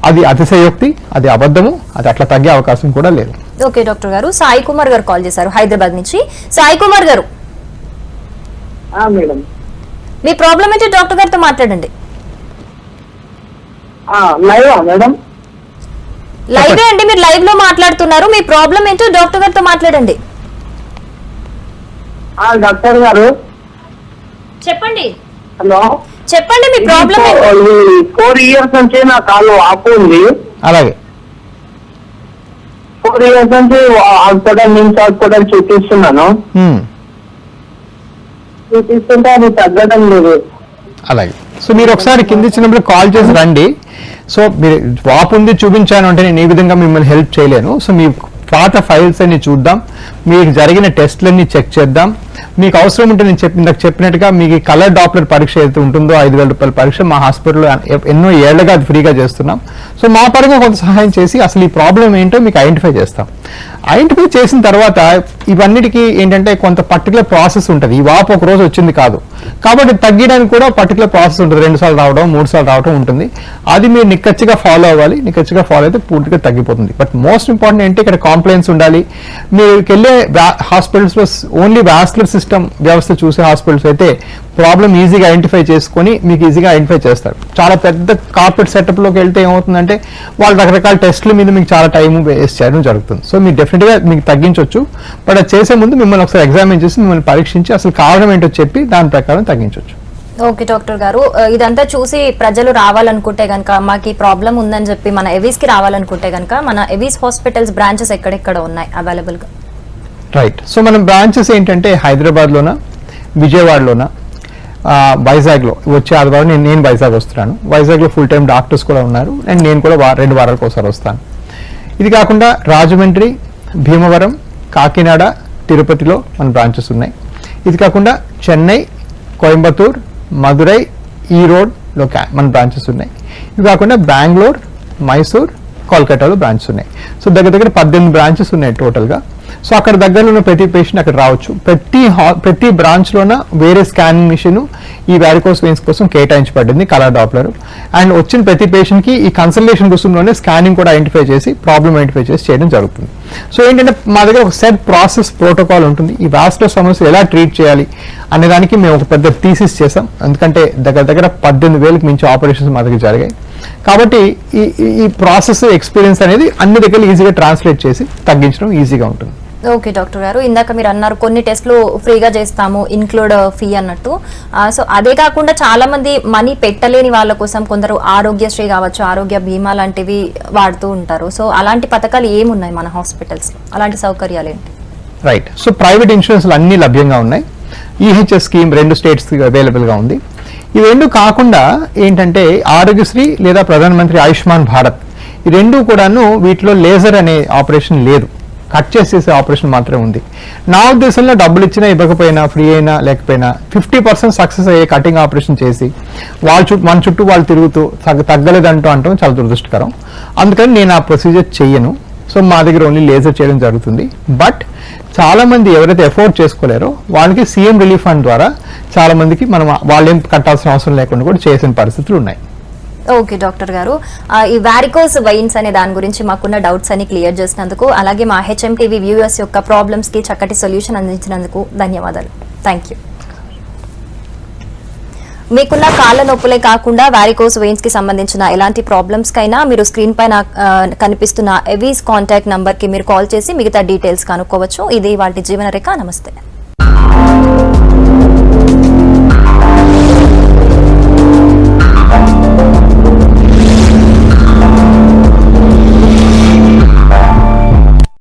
అది అతిశయోక్తి, అది అబద్ధము, అది అట్లా తగ్గే అవకాశం కూడా లేదు. ఓకే డాక్టర్ గారు, సాయి కుమార్ గారు కాల్ చేశారు హైదరాబాద్ నుంచి. సాయి కుమార్ గారు, మేడం మీ ప్రాబ్లం ఏంటి డాక్టర్ గారితో మాట్లాడండి. మేడం లైవ్ అండి, మీరు లైవ్ లో మాట్లాడుతున్నారు. మీ ప్రాబ్లం ఏంటో డాక్టర్ గారితో మాట్లాడండి. డాక్టర్ గారు చెప్పండి. హలో చెప్పండి, మీ ప్రాబ్లం 4 years నుంచి నా కాలు వాపు ఉంది. అలాగే 4 years నుంచి హాస్పిటల్ చూపిస్తున్నాను. చూపిస్తుంటే అది తగ్గడం లేదు. అలాగే. సో మీరు ఒకసారి కింద ఇచ్చినప్పుడు కాల్ చేసి రండి. సో మీరు వాపు ఉంది చూపించాను అంటే నేను ఈ విధంగా మిమ్మల్ని హెల్ప్ చేయలేను. సో మీ పాత ఫైల్స్ అన్ని చూద్దాం, మీకు జరిగిన టెస్ట్లన్నీ చెక్ చేద్దాం. మీకు అవసరం ఉంటే నేను ఇందాక చెప్పినట్టుగా మీకు కలర్ డాప్లర్ పరీక్ష ఏదైతే ఉంటుందో 5,000 రూపాయల పరీక్ష మా హాస్పిటల్లో ఎన్నో ఏళ్లుగా అది ఫ్రీగా చేస్తున్నాం. సో మా పరంగా కొంత సహాయం చేసి అసలు ఈ ప్రాబ్లం ఏంటో మీకు ఐడెంటిఫై చేస్తాం. ఐడెంటిఫై చేసిన తర్వాత ఇవన్నిటికీ ఏంటంటే కొంత పర్టికులర్ ప్రాసెస్ ఉంటుంది. ఈ వాపు ఒక రోజు వచ్చింది కాదు కాబట్టి తగ్గడానికి కూడా పర్టికులర్ ప్రాసెస్ ఉంటుంది. 2 సార్లు రావడం, 3 సార్లు రావడం ఉంటుంది. అది మీరు నిక్కచ్చిగా ఫాలో అవ్వాలి. నిక్కచ్చిగా ఫాలో అయితే పూర్తిగా తగ్గిపోతుంది. బట్ మోస్ట్ ఇంపార్టెంట్ ఏంటి, ఇక్కడ కాంప్లైన్స్ ఉండాలి. మీరు వెళ్ళే హాస్పిటల్స్ లో ఓన్లీ వాస్కులర్ సిస్టమ్ వ్యవస్థ చూసే హాస్పిటల్స్ అయితే ప్రాబ్లం ఈజీగా ఐడెంటిఫై చేసుకొని మీకు ఈజీగా ఐడెంటిఫై చేస్తారు. చాలా పెద్ద కార్పొరేట్ సెటప్ లోకి వెళ్తే ఏమవుతుందంటే వాళ్ళు రకరకాల టెస్టుల మీద మీకు చాలా టైం వేస్ట్ చేయడం జరుగుతుంది. సో మీరు డెఫినెట్ గా మీకు తగ్గించవచ్చు. బట్ అది చేసే ముందు మిమ్మల్ని ఒకసారి ఎగ్జామిన్ చేసి మిమ్మల్ని పరీక్షించి అసలు కారణం ఏంటో చెప్పి దాని ప్రకారం తగ్గించవచ్చు. ఓకే డాక్టర్ గారు, ఇదంతా చూసి ప్రజలు రావాలనుకుంటే గనక, మాకు ఈ ప్రాబ్లం ఉందని చెప్పి మన ఎవిస్ కి రావాలనుకుంటే గనక, మన ఎవిస్ హాస్పిటల్స్ బ్రాంచెస్ ఎక్కడెక్కడ ఉన్నాయి అవైలబుల్ గా? రైట్. సో మనం బ్రాంచెస్ ఏంటంటే హైదరాబాద్లోన, విజయవాడలోన, వైజాగ్లో వచ్చే ఆదివారం నేను వైజాగ్ వస్తున్నాను. వైజాగ్లో ఫుల్ టైం డాక్టర్స్ కూడా ఉన్నారు అండ్ నేను కూడా 2 వారాలకు ఒకసారి వస్తాను. ఇది కాకుండా రాజమండ్రి, భీమవరం, కాకినాడ, తిరుపతిలో మన బ్రాంచెస్ ఉన్నాయి. ఇది కాకుండా చెన్నై, కోయంబత్తూర్, మదురై, ఈరోడ్లో మన బ్రాంచెస్ ఉన్నాయి. ఇవి కాకుండా బెంగళూరు, మైసూర్, కోల్కతాలో బ్రాంచెస్ ఉన్నాయి. సో దగ్గర 18 బ్రాంచెస్ ఉన్నాయి టోటల్గా. సో అక్కడ దగ్గరలో ఉన్న ప్రతి పేషెంట్ అక్కడ రావచ్చు. ప్రతి బ్రాంచ్లోన వేరే స్కానింగ్ మిషన్ ఈ వారికోస్ వెయిన్స్ కోసం కేటాయించబడింది, కలర్ డాప్లర్. అండ్ వచ్చిన ప్రతి పేషెంట్కి ఈ కన్సల్టేషన్ రుసుములోనే స్కానింగ్ కూడా ఐడెంటిఫై చేసి ప్రాబ్లమ్ ఐడెంటిఫై చేసి చేయడం జరుగుతుంది. సో ఏంటంటే మా దగ్గర ఒక సెట్ ప్రాసెస్ ప్రోటోకాల్ ఉంటుంది. ఈ వాస్కులర్ సమస్యలు ఎలా ట్రీట్ చేయాలి అనే దానికి మేము ఒక పెద్ద థీసిస్ చేసాం. ఎందుకంటే దగ్గర 18,000కి మించి ఆపరేషన్స్ మా దగ్గర జరిగాయి. కాబట్టి ఈ ప్రాసెస్ ఎక్స్పీరియన్స్ అనేది అన్ని దగ్గర ఈజీగా ట్రాన్స్లేట్ చేసి తగ్గించడం ఈజీగా ఉంటుంది. ఓకే డాక్టర్ గారు, ఇందాక మీరు అన్నారు కొన్ని టెస్ట్లు ఫ్రీగా చేస్తాము ఇన్క్లూడ్ ఫీ అన్నట్టు. సో అదే కాకుండా చాలా మంది మనీ పెట్టలేని వాళ్ళ కోసం కొందరు ఆరోగ్యశ్రీ కావచ్చు, ఆరోగ్య బీమా లాంటివి వాడుతూ ఉంటారు. సో అలాంటి పథకాలు ఏమున్నాయి మన హాస్పిటల్స్, అలాంటి సౌకర్యాలు ఏంటి? రైట్. సో ప్రైవేట్ ఇన్సూరెన్స్లు అన్ని లభ్యంగా ఉన్నాయి. ఈహెచ్ఎస్ స్కీమ్ 2 స్టేట్స్ అవైలబుల్గా ఉంది. ఈ 2 కాకుండా ఏంటంటే ఆరోగ్యశ్రీ లేదా ప్రధానమంత్రి ఆయుష్మాన్ భారత్, ఈ 2 కూడాను వీటిలో లేజర్ అనే ఆపరేషన్ లేదు, కట్ చేసేసే ఆపరేషన్ మాత్రమే ఉంది. నా ఉద్దేశంలో డబ్బులు ఇచ్చినా ఇవ్వకపోయినా, ఫ్రీ అయినా లేకపోయినా 50% సక్సెస్ అయ్యే కటింగ్ ఆపరేషన్ చేసి మన చుట్టూ వాళ్ళు తిరుగుతూ తగ్గలేదంటూ అంటాం చాలా దురదృష్టకరం. అందుకని నేను ఆ ప్రొసీజర్ చెయ్యను. సో మా దగ్గర ఓన్లీ లేజర్ చేయడం జరుగుతుంది. బట్ చాలా మంది ఎవరైతే ఎఫోర్డ్ చేసుకోలేరో వాళ్ళకి సీఎం రిలీఫ్ ఫండ్ ద్వారా చాలా మందికి మనం వాళ్ళేం కట్టాల్సిన అవసరం లేకుండా కూడా చేసిన పరిస్థితులు ఉన్నాయి. ఓకే డాక్టర్ గారు, ఈ వారికోస్ వెయిన్స్ అనే దాని గురించి మాకున్న డౌట్స్ అన్ని క్లియర్ చేసినందుకు, అలాగే మా హెచ్ఎంటీవీ వ్యూవర్స్ యొక్క ప్రాబ్లమ్స్ కి చక్కటి సొల్యూషన్ అందించినందుకు ధన్యవాదాలు. Thank you. మీకున్న కాళ్ళ నొప్పులే కాకుండా వారికోస్ వెయిన్స్ కి సంబంధించిన ఎలాంటి ప్రాబ్లమ్స్ కైనా మీరు స్క్రీన్ పైన కనిపిస్తున్న ఎవిస్ కాంటాక్ట్ నంబర్ కి మీరు కాల్ చేసి మిగతా డీటెయిల్స్ కనుక్కోవచ్చు. ఇది వాటి జీవన రేఖ. నమస్తే.